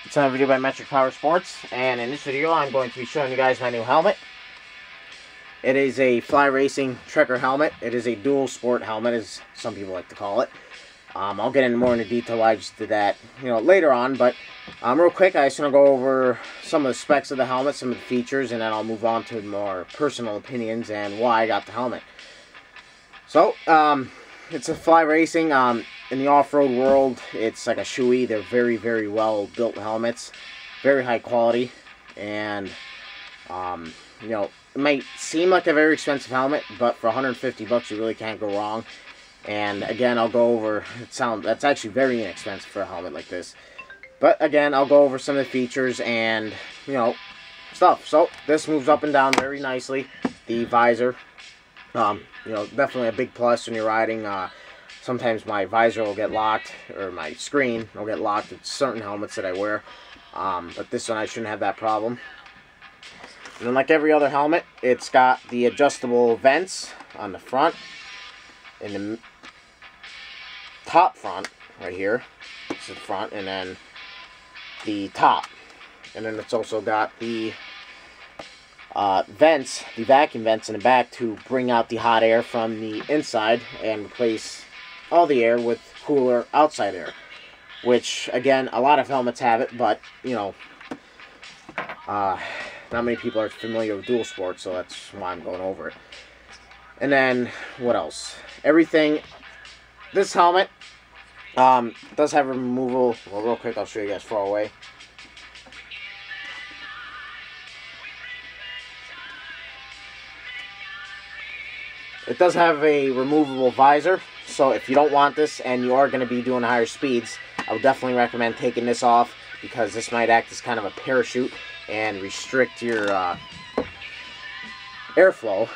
It's another video by Metric Power Sports, and in this video I'm going to be showing you guys my new helmet. It is a fly racing trekker helmet. It is a dual sport helmet, as some people like to call it. I'll get into more into detail why I just did that, later on, but real quick, I just want to go over some of the specs of the helmet, some of the features, and then I'll move on to more personal opinions and why I got the helmet. So, it's a fly racing. In the off-road world, it's like a shoey. They're very, very well built helmets, very high quality, and it might seem like a very expensive helmet, but for 150 bucks, you really can't go wrong. And again, I'll go over. That's actually very inexpensive for a helmet like this. But again, I'll go over some of the features and stuff. So this moves up and down very nicely. The visor, definitely a big plus when you're riding. Sometimes my visor will get locked, or my screen will get locked with certain helmets that I wear. But this one I shouldn't have that problem. And then like every other helmet, it's got the adjustable vents on the front. In the top front, right here, this is the front, and then the top. And then it's also got the vents, the vacuum vents in the back to bring out the hot air from the inside and replace all the air with cooler outside air, which again a lot of helmets have it, but not many people are familiar with dual sport, so that's why I'm going over it. And then what else? Everything, this helmet does have a removable. Well, real quick, I'll show you guys far away. It does have a removable visor, so if you don't want this and you are going to be doing higher speeds, I would definitely recommend taking this off, because this might act as kind of a parachute and restrict your airflow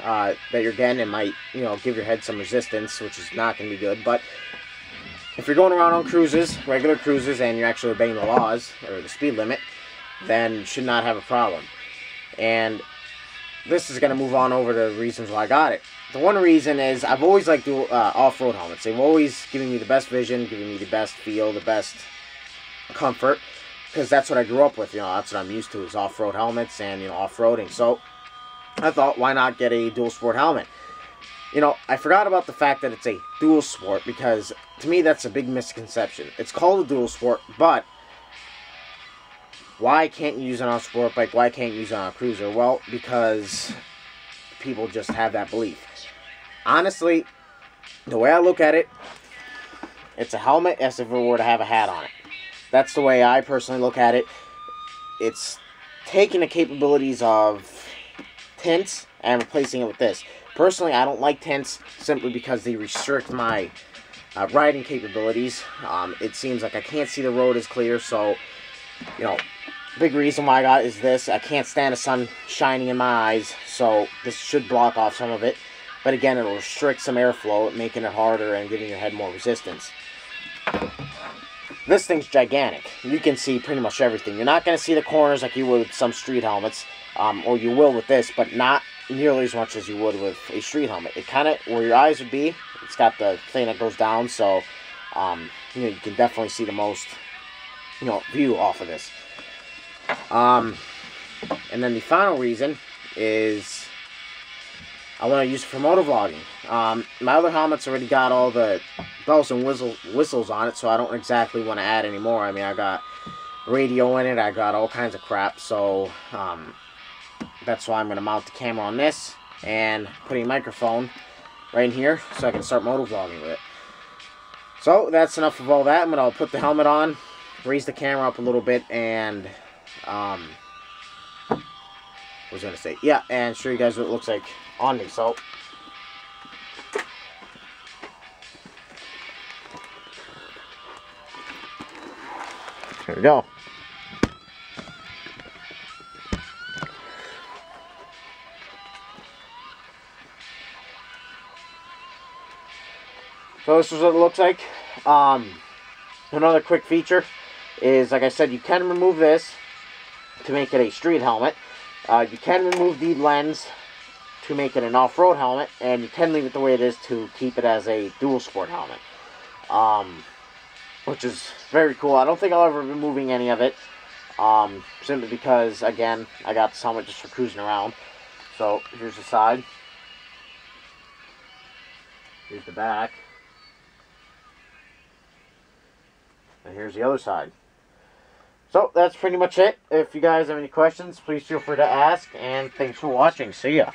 that you're getting. It might, give your head some resistance, which is not going to be good. But if you're going around on cruises, regular cruises, and you're actually obeying the laws or the speed limit, then you should not have a problem. And this is going to move on over to the reasons why I got it. The one reason is I've always liked off-road helmets. They've always given me the best vision, giving me the best feel, the best comfort, because that's what I grew up with. That's what I'm used to, is off-road helmets and off-roading. So I thought, why not get a dual sport helmet? I forgot about the fact that it's a dual sport, because to me that's a big misconception. It's called a dual sport, but why can't you use it on a sport bike? Why can't you use it on a cruiser? Well, because people just have that belief. Honestly, the way I look at it, it's a helmet as if it were to have a hat on it. That's the way I personally look at it. It's taking the capabilities of tints and replacing it with this. Personally, I don't like tints simply because they restrict my riding capabilities. It seems like I can't see the road as clear, so, big reason why I got is this. I can't stand the sun shining in my eyes, so this should block off some of it. But again, it'll restrict some airflow, making it harder and giving your head more resistance. This thing's gigantic. You can see pretty much everything. You're not going to see the corners like you would with some street helmets, or you will with this, but not nearly as much as you would with a street helmet. It kind of, where your eyes would be, it's got the thing that goes down, so you can definitely see the most view off of this. And then the final reason is I want to use it for motovlogging. My other helmet's already got all the bells and whistles on it, so I don't exactly want to add any more. I mean, I got radio in it, I got all kinds of crap, so that's why I'm going to mount the camera on this and put a microphone right in here so I can start motovlogging with it. So that's enough of all that. I'm going to put the helmet on, raise the camera up a little bit, and what was I going to say? Yeah, and show you guys what it looks like on me. So here we go. So this is what it looks like. Another quick feature is, like I said, you can remove this to make it a street helmet. You can remove the lens to make it an off-road helmet, and you can leave it the way it is to keep it as a dual sport helmet. which is very cool. I don't think I'll ever be moving any of it, simply because, again, I got this helmet just for cruising around. So here's the side, here's the back, and here's the other side. So that's pretty much it. If you guys have any questions, please feel free to ask, and thanks for watching. See ya.